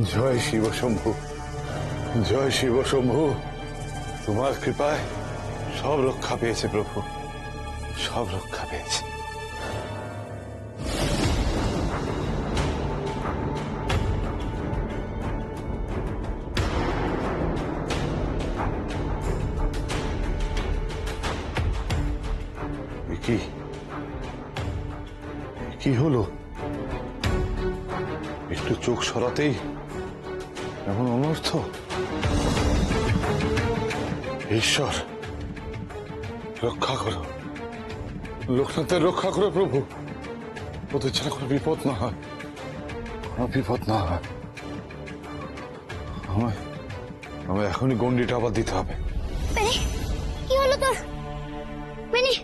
জয় শিব শম্ভু, জয় শিব শম্ভু। তোমার কৃপায় সব রক্ষা পেয়েছে প্রভু, সব রক্ষা পেয়েছে। কি কি হলো? একটু চোখ সরাতেই এমন অনর্থ। ঈশ্বর রক্ষা করো, লোকনাথের রক্ষা করো প্রভু। ওদের যেন কোনো বিপদ না হয়, কোনো বিপদ না হয়। আমায় এখনই গন্ডিটা আবার দিতে হবে। কি হলো তোর? বেনি,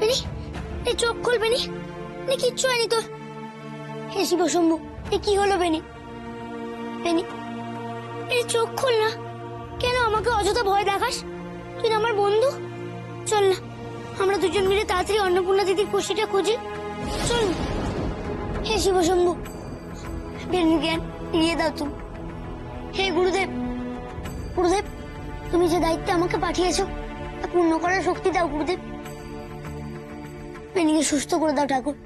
বেনি, এই চোখ খোল বেনি। কিচ্ছু হয়নি তোর। হে শিব শম্ভু, কি হলো বেনি? বেনি, এই চোখ খোল না। কেন আমাকে অযথা ভয় দেখাস? তুই না আমার বন্ধু। চল না, আমরা দুজন মিলে তাড়াতাড়ি অন্নপূর্ণা দিদির কুশিটা খুঁজি। চল। হে শিব শম্ভু, বেনি জ্ঞান ফিরিয়ে দাও তুমি। হে গুরুদেব, গুরুদেব, তুমি যে দায়িত্বে আমাকে পাঠিয়েছো তা পূর্ণ করার শক্তি দাও গুরুদেব। বেনিকে সুস্থ করে দাও ঠাকুর।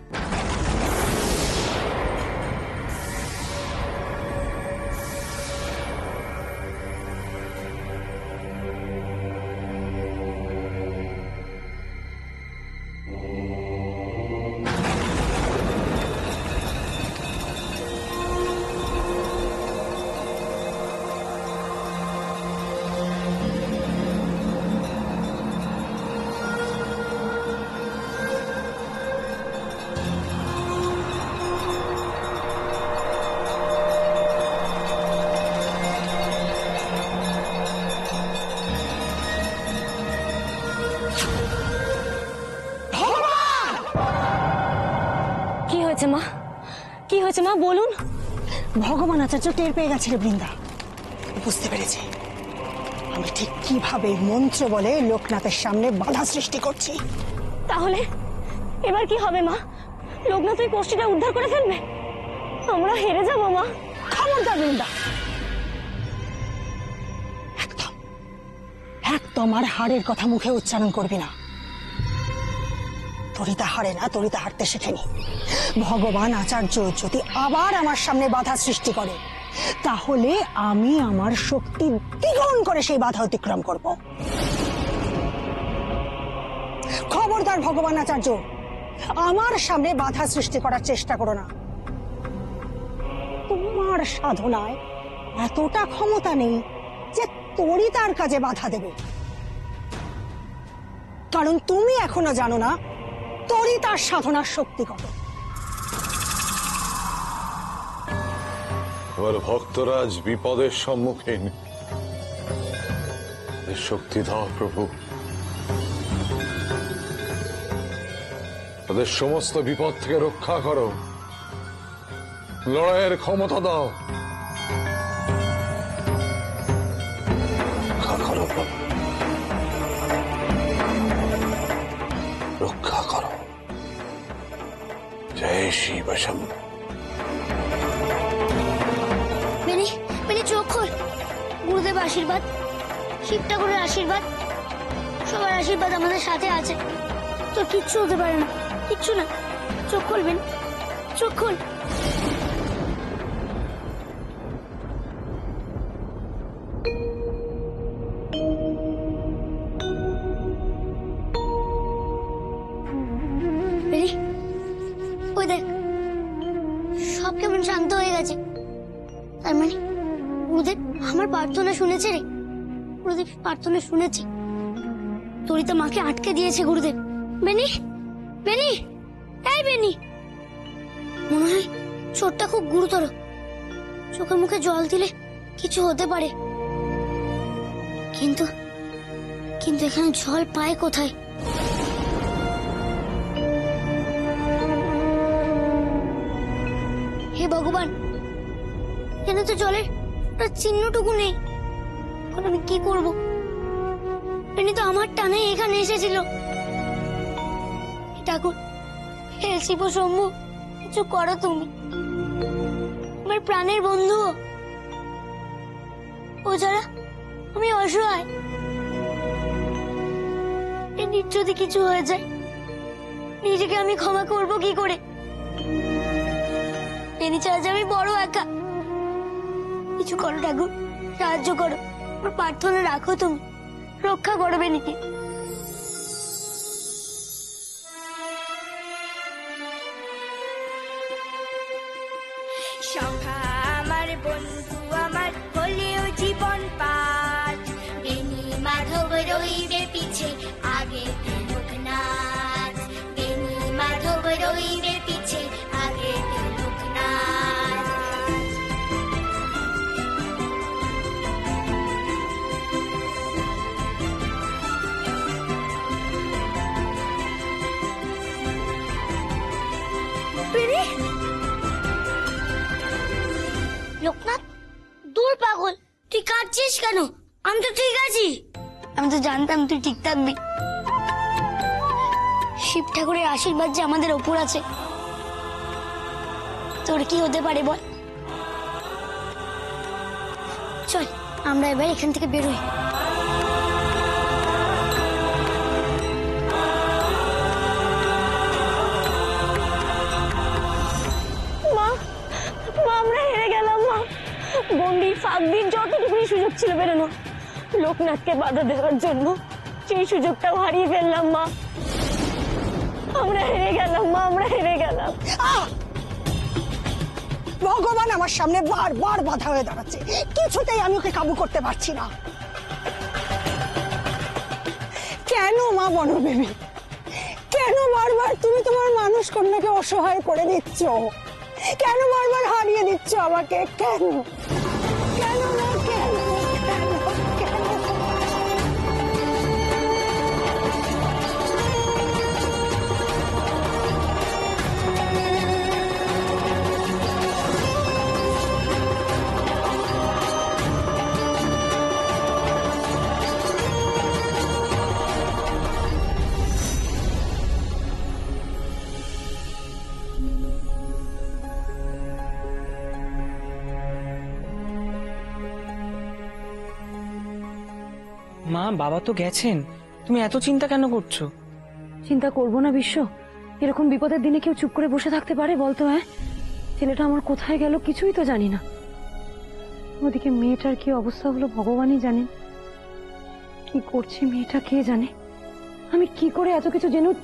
মা, কি হয়েছে মা বলুন। ভগবান আচার্য টের পেয়ে গেছিল বৃন্দা, বুঝতে পেরেছে আমি ঠিক কিভাবে মন্ত্র বলে লোকনাথের সামনে বাধা সৃষ্টি করছি। তাহলে এবার কি হবে মা? লোকনাথ ওই কোষ্ঠীটা উদ্ধার করে ফেলবে? আমরা হেরে যাবো মা। খবরদার বৃন্দা, একদম একদম আর হারের কথা মুখে উচ্চারণ করবি না। তরিতা হারে না, তরিতা হারতে শেখেনি। ভগবান আচার্য যদি আবার আমার সামনে বাধা সৃষ্টি করে তাহলে আমি আমার শক্তি দ্বিগুণ করে সেই বাধা অতিক্রম করব। খবরদার ভগবান আচার্য, আমার সামনে বাধা সৃষ্টি করার চেষ্টা করো না। তোমার সাধনায় এতটা ক্ষমতা নেই যে তরিতার কাজে বাধা দেবে, কারণ তুমি এখনো জানো না তরিতার সাধনার শক্তি কত। এবার ভক্তরাজ বিপদের সম্মুখীন, শক্তি দাও প্রভু। তাদের সমস্ত বিপদ থেকে রক্ষা করো, লড়াইয়ের ক্ষমতা দাও। রক্ষা করো প্রভু, রক্ষা করো। জয় শিব শম্ভু। বেনি, বেনি চোখ খোল। গুরুদেব আশীর্বাদ, শিব ঠাকুরের আশীর্বাদ, সবার আশীর্বাদ আমাদের সাথে আছে। তোর কিচ্ছু হতে পারে না, কিচ্ছু না। চোখ খোল বেনি, চোখ খোল। বেনি, ওই দেখ সব কেমন শান্ত হয়ে গেছে। তার মানে গুরুদেব আমার প্রার্থনা শুনেছে রে। গুরুদেব প্রার্থনা শুনেছে। তরিতা মাকে আটকে দিয়েছে গুরুদেব। বেনি, বেনি, এই বেনি, মনে হয় চোটটা খুব গুরুতর। চোখে মুখে জল দিলে কিছু হতে পারে, কিন্তু কিন্তু এখানে জল পায় কোথায়? হে ভগবান, এখানে তো জলের চিহ্নটুকু নেই। আমি কি করবো? বেনি তো আমার টানে এখানে এসেছিল। ঠাকুর, হে শিব শম্ভু, কিছু করো তুমি। আমার প্রাণের বন্ধু। ও ছাড়া আমি অসহায়। এর যদি কিছু হয়ে যায়, নিজেকে আমি ক্ষমা করব কি করে? বেনি ছাড়া যে আমি বড় একা। কিছু করো ঠাকুর, সাহায্য করো। আমার প্রার্থনা রাখো, তুমি রক্ষা করো বেনিকে। সখা আমার বন্ধু আমার হলেও জীবন পার, বেনি মাধব রইবে পিছে আগে লোকনাথ, বেনি মাধব রইবে পিছে আগে লোকনাথ। লোকনাথ, দূর পাগল, তুই কাঁদছিস কেন? আমি তো ঠিক আছি। আমি তো জানতাম তুই ঠিক থাকবি। শিব ঠাকুরের আশীর্বাদ যে আমাদের ওপর আছে। তোর কি হতে পারে বল? চল আমরা এবার এখান থেকে বেরোই। মা, মা আমরা হেরে গেলাম মা। গন্ডির ফাঁক দিয়ে যতটুকুনি সুযোগ ছিল বেরোনো, লোকনাথকে বাধা দেওয়ার জন্য সেই সুযোগটাও হারিয়ে ফেললাম মা। আমরা হেরে গেলাম মা, আমরা হেরে গেলাম। ভগবান আমার সামনে বারবার বাধা হয়ে দাঁড়াচ্ছে, কিছুতেই আমি ওকে কাবু করতে পারছি না। কেন মা বনবেবী, কেন বারবার তুমি তোমার মানুষ কন্যাকে অসহায় করে দিচ্ছ? কেন বারবার হারিয়ে দিচ্ছ আমাকে? কেন কেন না কেন কেন কেন? মা, বাবা তো গেছেন, তুমি এত চিন্তা কেন করছো? চিন্তা করবো না বিশ্ব? এরকম বিপদের দিনে কেউ চুপ করে বসে থাকতে পারে বলতো? হ্যাঁ, ছেলেটা আমার কোথায় গেল কিছুই তো জানি না। ওদিকে মেয়েটার কি অবস্থা হলো ভগবানই জানেন। কি করছে মেয়েটা কে জানে। আমি কি করে এত কিছু জেনে?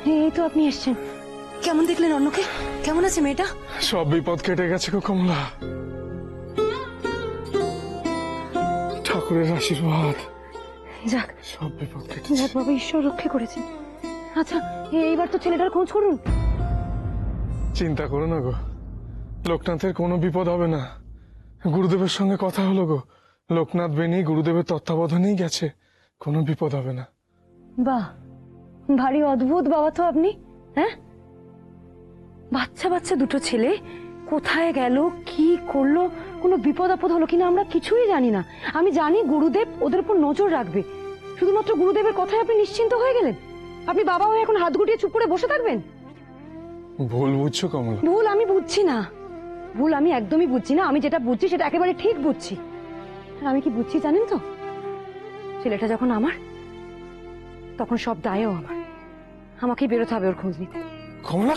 এই তো আপনি এসছেন। কেমন দেখলেন অন্যকে? কেমন আছে মেয়েটা? সব বিপদ কেটে গেছে গো কমলা। ঠাকুরের আশীর্বাদ, যাক সব বিপদ কেটে। যাক বাবা, ঈশ্বর রক্ষে করেছেন। আচ্ছা, এইবার তো ছেলেটার খোঁজ করুন। চিন্তা করো না গো, লোকনাথের কোনো বিপদ হবে না। গুরুদেবের সঙ্গে কথা হলো গো, লোকনাথ বেনি গুরুদেবের তত্ত্বাবধানেই গেছে, কোনো বিপদ হবে না। বাহ, ভারী অদ্ভুত বাবা তো আপনি। হ্যাঁ, বাচ্চা বাচ্চা দুটো ছেলে কোথায় গেল, কি করলো, কোনো বিপদ আপদ হলো কিনা আমরা কিছুই জানি না। আমি জানি গুরুদেব ওদের উপর নজর রাখবে। শুধুমাত্র গুরুদেবের কথায় আপনি নিশ্চিন্ত হয়ে গেলেন? আপনি বাবা হয়ে এখন হাত গুটিয়ে চুপ করে বসে থাকবেন? ভুল বুঝছো কমলা। ভুল আমি বুঝছি না, ভুল আমি একদমই বুঝছি না। আমি যেটা বুঝছি সেটা একেবারে ঠিক বুঝছি। আর আমি কি বুঝছি জানেন তো? ছেলেটা যখন আমার, তখন সব দায়ও আমার। আমাকেই বেরোতে হবে ওর খোঁজ নিতে। কমলা,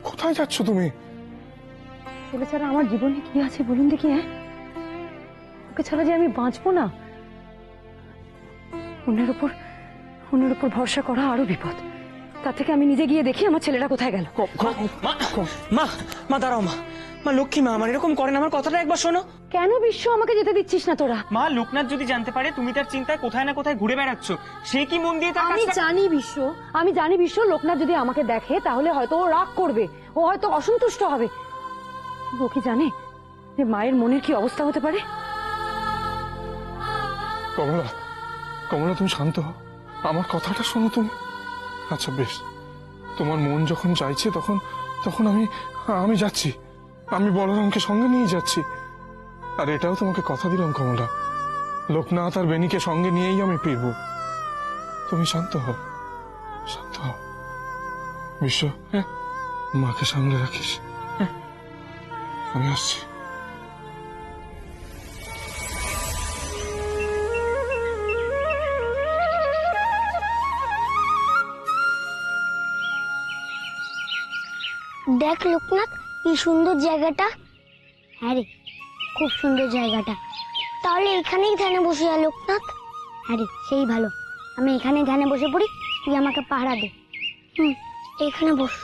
কোথায় যাচ্ছ তুমি? ছেলে ছাড়া আমার জীবনে কি আছে বলুন দেখি? হ্যাঁ, ওকে ছাড়া যে আমি বাঁচবো না। অন্যের উপর ভরসা করা আরো বিপদ। তার থেকে আমি নিজে গিয়ে দেখি আমার ছেলেটা কোথায় গেল। মা, মা, মা দাঁড়াও মা। মা লক্ষ্মী মা, আমার এরকম করেন, আমার কথাটা একবার শোনো। কেন বিশ্ব আমাকে যেতে দিচ্ছিস না তোরা? মা, লোকনাথ যদি জানতে পারে তুমি তার চিন্তায় কোথায় না কোথায় ঘুরে বেড়াচ্ছ, সে কি মন দিয়ে তার আমি কাজটা- জানি বিশ্ব, আমি জানি বিশ্ব, লোকনাথ যদি আমাকে দেখে তাহলে হয়তো ও রাগ করবে, ও হয়তো অসন্তুষ্ট হবে। ও কি জানে যে মায়ের মনের কি অবস্থা হতে পারে? কমলা, কমলা তুমি শান্ত হও, আমার কথাটা শোনো তুমি। আচ্ছা বেশ, তোমার মন যখন চাইছে তখন তখন আমি যাচ্ছি, আমি বলরামকে সঙ্গে নিয়ে যাচ্ছি। আর এটাও তোমাকে কথা দিলাম কমলা, লোকনাথ আর বেনিকে সঙ্গে নিয়েই আমি ফিরব। তুমি শান্ত হও, শান্ত হও। বিশ্ব, হ্যাঁ, মাকে সামলে রাখিস। আমি আসছি। দেখ লোকনাথ, কি সুন্দর জায়গাটা। হ্যাঁ রে, খুব সুন্দর জায়গাটা। তাহলে এখানেই ধ্যানে বসে যা লোকনাথ। হ্যাঁ রে, সেই ভালো। আমি এখানে ধ্যানে বসে পড়ি, তুই আমাকে পাহারা দে। এখানে বস।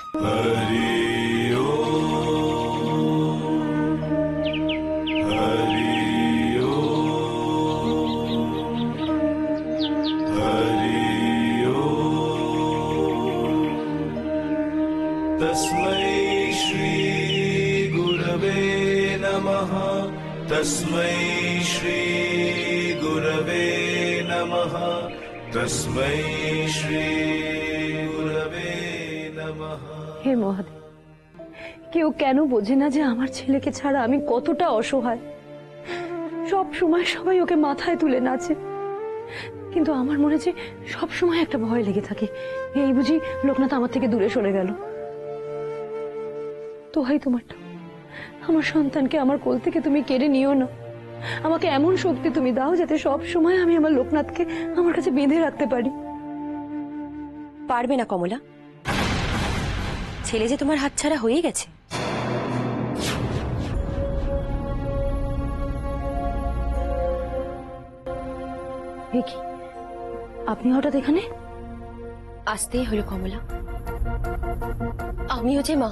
तस्मै श्री गुरवे नमः। तस्मै श्री गुरवे नमः। तस्मै श्री गुरवे नमः। হে মহাদেব, কেউ কেন বোঝে না যে আমার ছেলেকে ছাড়া আমি কতটা অসহায়। সব সময় সবাই ওকে মাথায় তুলে নাচে, কিন্তু আমার মনে যে সব সময় একটা ভয় লেগে থাকে, এই বুঝি লোকনাথ আমার থেকে দূরে সরে গেল। দোহাই তোমারটা, আমার সন্তানকে আমার কোল থেকে তুমি কেড়ে নিও না। আমাকে এমন শক্তি তুমি দাও যাতে সব সময় আমি আমার লোকনাথকে আমার কাছে বেঁধে রাখতে পারি। পারবে না কমলা, ছেলে যে তোমার হাতছাড়া হয়ে গেছে। এ কি, আপনি হঠাৎ এখানে? আসতেই হলো কমলা, আমিও যে মা,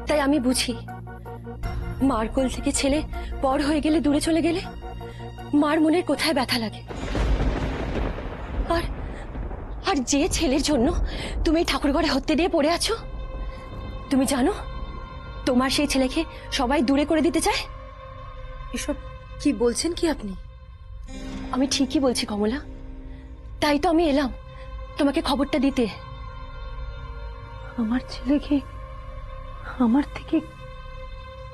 তাই আমি বুঝি মার কোল থেকে ছেলে পর হয়ে গেলে, দূরে চলে গেলে মার মনের কোথায় ব্যথা লাগে। আর আর যে ছেলের জন্য তুমি ঠাকুর ঘরে হত্যে দিয়ে পড়ে আছো, তুমি জানো তোমার সেই ছেলেকে সবাই দূরে করে দিতে চায়। এসব কি বলছেন কি আপনি? আমি ঠিকই বলছি কমলা, তাই তো আমি এলাম তোমাকে খবরটা দিতে। আমার ছেলেকে আমার থেকে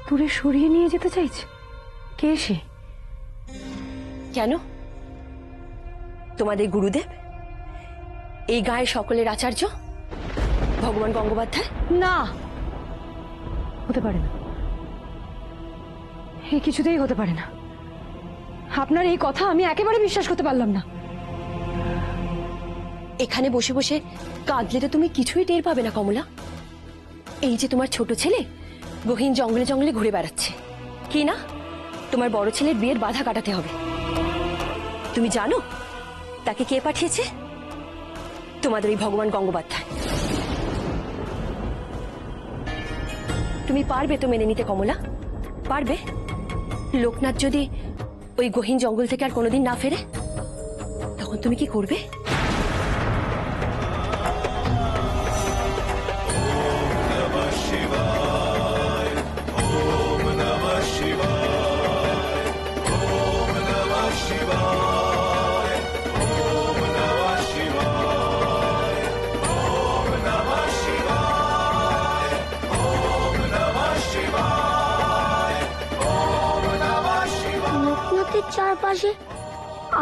দূরে সরিয়ে নিয়ে যেতে চাইছে? কে সে? কেন? তোমাদের গুরুদেব, এই গায়ের সকলের আচার্য ভগবান গঙ্গোপাধ্যায়। না, হতে পারে না, এ কিছুতেই হতে পারে না। আপনার এই কথা আমি একেবারে বিশ্বাস করতে পারলাম না। এখানে বসে বসে কাঁদলে তো তুমি কিছুই টের পাবে না কমলা। এই যে তোমার ছোট ছেলে গহীন জঙ্গলে জঙ্গলে ঘুরে বেড়াচ্ছে, কি না তোমার বড় ছেলের বিয়ের বাধা কাটাতে হবে। তুমি জানো তাকে কে পাঠিয়েছে? তোমাদের এই ভগবান গঙ্গোপাধ্যায়। তুমি পারবে তো মেনে নিতে কমলা? পারবে? লোকনাথ যদি ওই গহীন জঙ্গল থেকে আর কোনোদিন না ফেরে, তখন তুমি কি করবে? লোকনাথের চারপাশে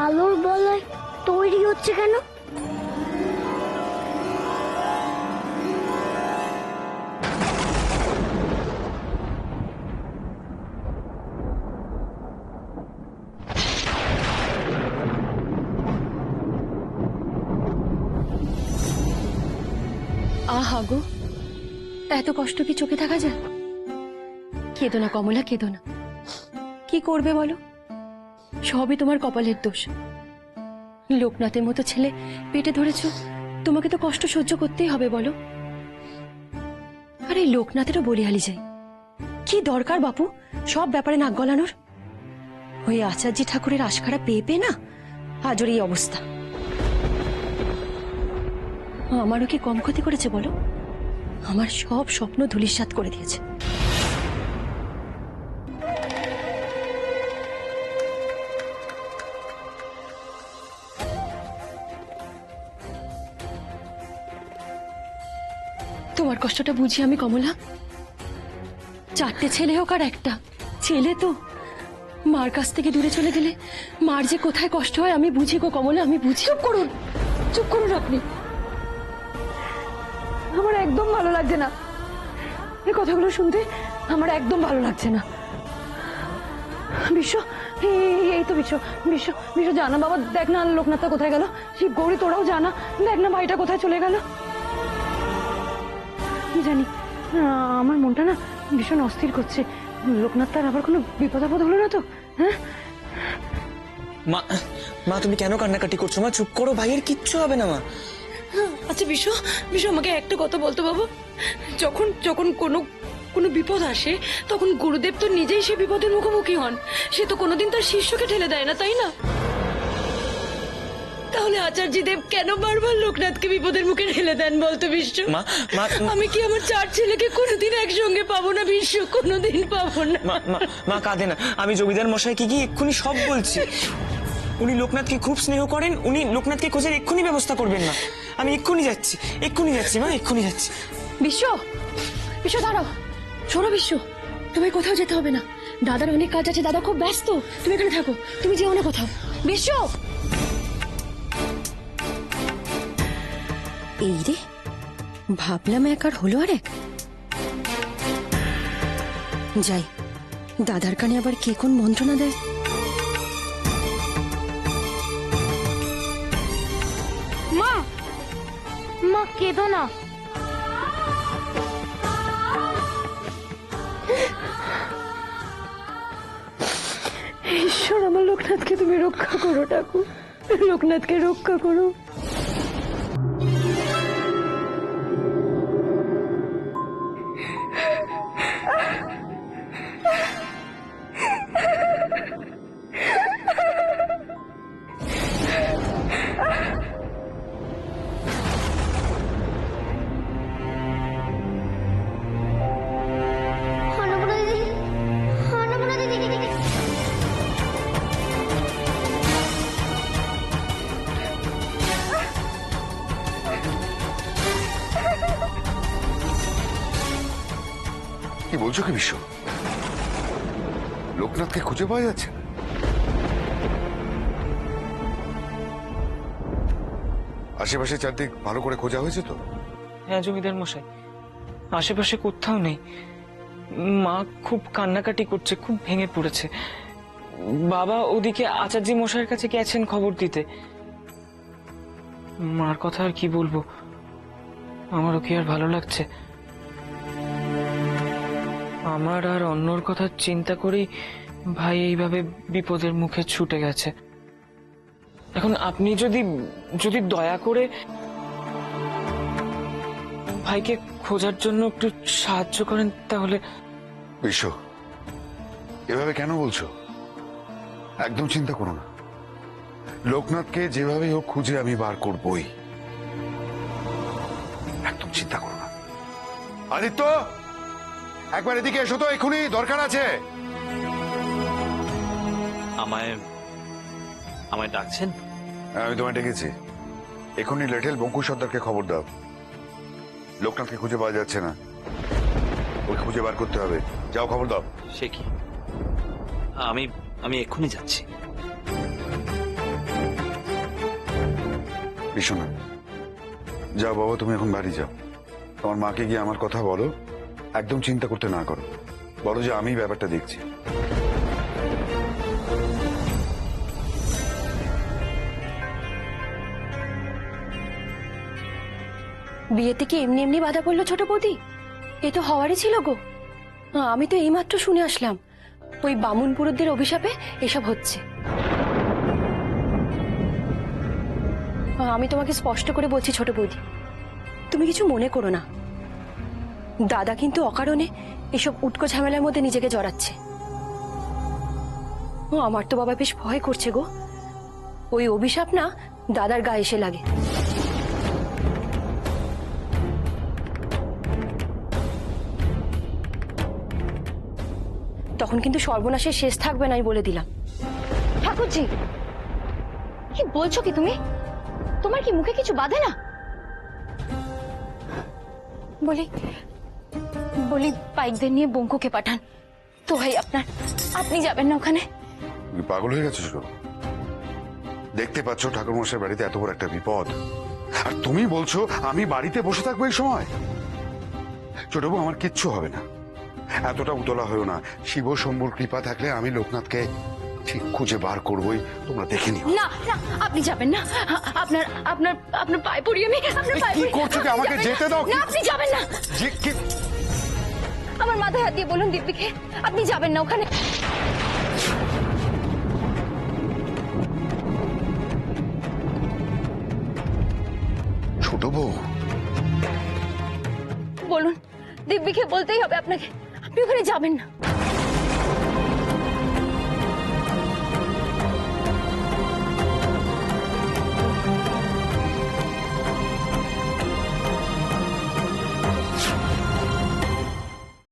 আলোর বলয় তৈরি হচ্ছে কেন? আহা গো, এত কষ্ট কি চোখে থাকা যায়? কেঁদো না কমলা, কেঁদো না। কি করবে বলো, সবই তোমার কপালের দোষ। লোকনাথের মতো ছেলে পেটে ধরেছো, তোমাকে তো কষ্ট সহ্য করতেই হবে বলো। আরে লোকনাথেরও বলিহালি যায়, কি দরকার বাপু সব ব্যাপারে নাক গলানোর? ওই আচার্য ঠাকুরের আশকারা পেয়ে পেয়ে না আজর এই অবস্থা। আমারও কি কম ক্ষতি করেছে বলো? আমার সব স্বপ্ন ধূলিসাৎ করে দিয়েছে। তোমার কষ্টটা বুঝি আমি কমলা। চারটে ছেলে হোক আর একটা ছেলে, তো মার কাছ থেকে দূরে চলে গেলে মার যে কোথায় কষ্ট হয় আমি বুঝি গো কমলা, আমি বুঝি। চুপ করুন, চুপ করুন আপনি। আমার একদম ভালো লাগছে না। এই কথাগুলো শুনতে আমার একদম ভালো লাগছে না। বিশ্ব, এই তো বিশ্ব, বিশ্ব, বিশ্ব জানা বাবা, দেখ না লোকনাথটা কোথায় গেল। শিব গৌরী তোরাও জানা, দেখ না ভাইটা কোথায় চলে গেল। কি জানি, আমার মনটা না ভীষণ অস্থির করছে। লোকনাথ তার আবার কোনো বিপদ আপদ হলো না তো? হ্যাঁ মা, মা তুমি কেন কান্নাকাটি করছো? মা চুপ করো, ভাইয়ের কিচ্ছু হবে না মা। আচ্ছা বিশ্ব, বিশ্ব আমাকে একটা কথা বলতো বাবা, যখন যখন কোনো কোনো বিপদ আসে তখন গুরুদেব তো নিজেই সে বিপদের মুখোমুখি হন, সে তো কোনোদিন তার শিষ্যকে ঠেলে দেয় না, তাই না? তাহলে আচার্যদেব কেন বারবার লোকনাথকে বিপদের মুখে ঠেলে দেন বলতো বিশ্ব? মা, মা, আমি কি আমার 4 ছেলেকে কোনোদিন একসঙ্গে পাবো না বিশ্ব? কোনোদিন পাবো না। মা, মা, মা কাঁদে না। আমি জমিদার মশাইকে গিয়ে এক্ষুনি সব বলছি। উনি লোকনাথকে খুব স্নেহ করেন, উনি লোকনাথকে খোঁজার এক্ষুনি ব্যবস্থা করবেন। না আমি এক্ষুনি যাচ্ছি, এক্ষুনি যাচ্ছি মা, এক্ষুনি যাচ্ছি। বিশ্ব, বিশ্ব দাঁড়াও, শোনো বিশ্ব, তুমি কোথাও যেতে হবে না, দাদার অনেক কাজ আছে, দাদা খুব ব্যস্ত, তুমি এখানে থাকো, তুমি যেও না কোথাও। বিশ্ব, এই রে, ভাবলাম এক আর হলো আর এক। যাই, দাদার কানে আবার কে কোন মন্ত্রণা দেয়। মা, মা কেঁদো না। ঈশ্বর, আমার লোকনাথকে তুমি রক্ষা করো ঠাকুর, লোকনাথকে রক্ষা করো। অন্নপূর্ণা দিদি, অন্নপূর্ণা দিদি। কি বলছো কি বিশ্ব? লোকনাথকে খুঁজে পাওয়া যাচ্ছে না? আশেপাশে চারদিক ভালো করে খোঁজা হয়েছে তো? হ্যাঁ জমিদার মশাই, আশেপাশে কোথাও নেই। মা খুব কান্নাকাটি করছে, খুব ভেঙে পড়েছে। বাবা ওদিকে আচার্য মশাইয়ের কাছে গেছেন খবর দিতে। মার কথা আর কি বলবো, আমারও কি আর ভালো লাগছে। আমার আর অন্যর কথা চিন্তা করেই ভাই এইভাবে বিপদের মুখে ছুটে গেছে। এখন আপনি যদি যদি দয়া করে ভাইকে খোঁজার জন্য একটু সাহায্য করেন তাহলে। বিশ্ব, এভাবে কেন বলছো? একদম চিন্তা করো না, লোকনাথকে যেভাবে হোক খুঁজে আমি বার করবই। একদম চিন্তা করো না। আদিত্য, একবার এদিকে এসো তো, এক্ষুনি দরকার আছে। আমায় আমায় ডাকছেন? আমি তোমায় ডেকেছি। এক্ষুনি লেটেল বঙ্কু সর্দারকে খবর দাও, লোকনাথকে খুঁজে পাওয়া যাচ্ছে না, ওকে খুঁজে বার করতে হবে। যাও খবর দাও। সে কি, আমি আমি এক্ষুনি যাচ্ছি। বিশ্বনাথ, যাও বাবা, তুমি এখন বাড়ি যাও। তোমার মাকে গিয়ে আমার কথা বলো, একদম চিন্তা করতে না করো, বলো যে আমি ব্যাপারটা দেখছি। বিয়েতে কি এমনি এমনি বাধা পড়লো ছোট বৌদি? এ তো হওয়ারই ছিল গো। আমি তো এইমাত্র শুনে আসলাম ওই বামুন পুরুষদের অভিশাপে এসব হচ্ছে। আমি তোমাকে স্পষ্ট করে বলছি ছোট বৌদি, তুমি কিছু মনে করো না। দাদা কিন্তু অকারণে এসব উটকো ঝামেলার মধ্যে নিজেকে জড়াচ্ছে। আমার তো বাবা বেশ ভয় করছে গো, ওই অভিশাপ না দাদার গায়ে এসে লাগে। তখন কিন্তু সর্বনাশের শেষ থাকবে না, আমি বলে দিলাম। ঠাকুরজি, কি বলছো কি তুমি? তোমার কি মুখে কিছু বাধে না? বলি বলি পাইকদের নিয়ে বঙ্কুকে পাঠান তো ভাই আপনার, আপনি যাবেন না ওখানে? তুমি পাগল হয়ে গেছো ছোট? দেখতে পাচ্ছ ঠাকুর মশাই বাড়িতে এত বড় একটা বিপদ, আর তুমি বলছো আমি বাড়িতে বসে থাকবো এই সময়? ছোট বউ, আমার কিচ্ছু হবে না, এতটা উতলা হয়েও না। শিব শম্ভুর কৃপা থাকলে আমি লোকনাথকে ঠিক খুঁজে বার করবই, তোমরা দেখে নিও। না না, আপনি যাবেন না। আপনার আপনার আপনার পায়ে পড়ি আমি, আপনার পায়ে কি পড়ি। করছো কি? আমাকে যেতে দাও। না, আপনি যাবেন না। আমার মাথায় হাত দিয়ে বলুন দিব্যিকে, আপনি যাবেন না ওখানে। ছোট বউ, বলুন, দিব্যিকে বলতেই হবে আপনাকে, আপনি ওখানে যাবেন না।